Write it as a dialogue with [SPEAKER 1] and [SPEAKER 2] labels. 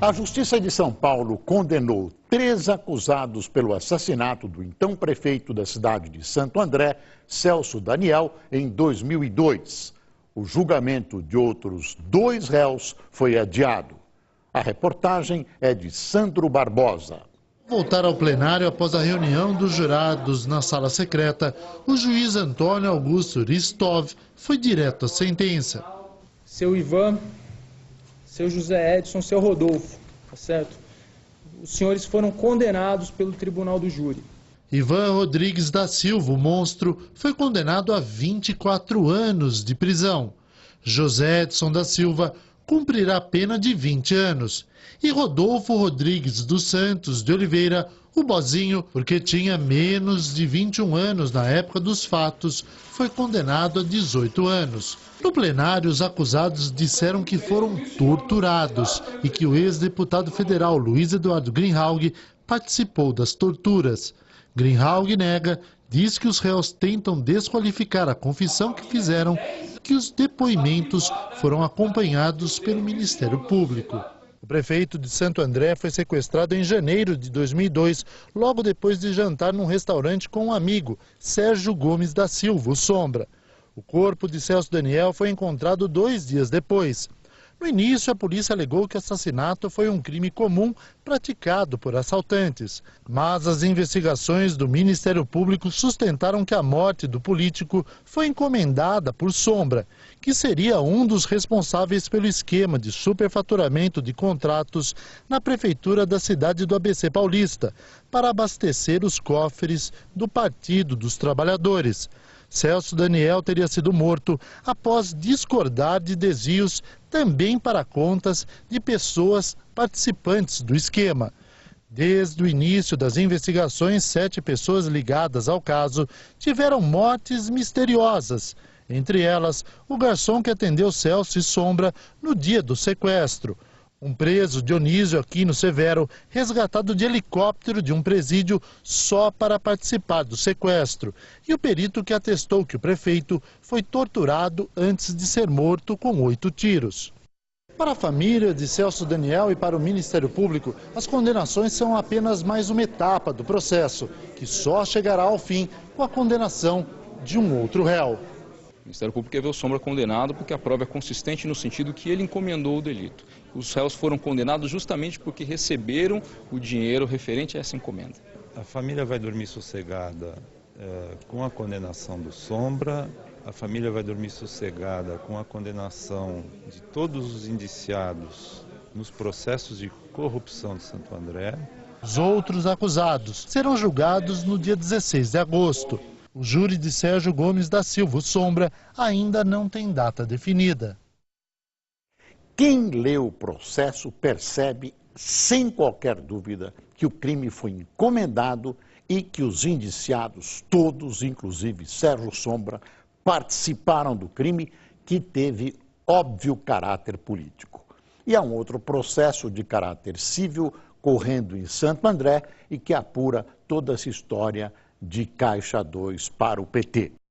[SPEAKER 1] A Justiça de São Paulo condenou 3 acusados pelo assassinato do então prefeito da cidade de Santo André, Celso Daniel, em 2002. O julgamento de outros 2 réus foi adiado. A reportagem é de Sandro Barbosa.
[SPEAKER 2] Voltar ao plenário após a reunião dos jurados na sala secreta, o juiz Antônio Augusto Ristov foi direto à sentença.
[SPEAKER 3] Seu Ivan, seu José Edson, seu Rodolfo, tá certo? Os senhores foram condenados pelo tribunal do júri.
[SPEAKER 2] Ivan Rodrigues da Silva, o monstro, foi condenado a 24 anos de prisão. José Edson da Silva cumprirá a pena de 20 anos. E Rodolfo Rodrigues dos Santos de Oliveira, o Bozinho, porque tinha menos de 21 anos na época dos fatos, foi condenado a 18 anos. No plenário, os acusados disseram que foram torturados e que o ex-deputado federal Luiz Eduardo Greenhalgh participou das torturas. Greenhalgh nega, diz que os réus tentam desqualificar a confissão que fizeram e que os depoimentos foram acompanhados pelo Ministério Público. O prefeito de Santo André foi sequestrado em janeiro de 2002, logo depois de jantar num restaurante com um amigo, Sérgio Gomes da Silva, o Sombra. O corpo de Celso Daniel foi encontrado 2 dias depois. No início, a polícia alegou que o assassinato foi um crime comum praticado por assaltantes. Mas as investigações do Ministério Público sustentaram que a morte do político foi encomendada por Sombra, que seria um dos responsáveis pelo esquema de superfaturamento de contratos na prefeitura da cidade do ABC Paulista, para abastecer os cofres do Partido dos Trabalhadores. Celso Daniel teria sido morto após discordar de desvios também para contas de pessoas participantes do esquema. Desde o início das investigações, 7 pessoas ligadas ao caso tiveram mortes misteriosas. Entre elas, o garçom que atendeu Celso e Sombra no dia do sequestro. Um preso, Dionísio Aquino Severo, resgatado de helicóptero de um presídio só para participar do sequestro. E o perito que atestou que o prefeito foi torturado antes de ser morto com 8 tiros. Para a família de Celso Daniel e para o Ministério Público, as condenações são apenas mais uma etapa do processo, que só chegará ao fim com a condenação de um outro réu.
[SPEAKER 4] O Ministério Público quer ver o Sombra condenado porque a prova é consistente no sentido que ele encomendou o delito. Os réus foram condenados justamente porque receberam o dinheiro referente a essa encomenda.
[SPEAKER 5] A família vai dormir sossegada com a condenação do Sombra, a família vai dormir sossegada com a condenação de todos os indiciados nos processos de corrupção de Santo André.
[SPEAKER 2] Os outros acusados serão julgados no dia 16 de agosto. O júri de Sérgio Gomes da Silva, o Sombra, ainda não tem data definida.
[SPEAKER 1] Quem lê o processo percebe, sem qualquer dúvida, que o crime foi encomendado e que os indiciados, todos, inclusive Sérgio Sombra, participaram do crime que teve óbvio caráter político. E há um outro processo de caráter civil correndo em Santo André e que apura toda essa história de Caixa 2 para o PT.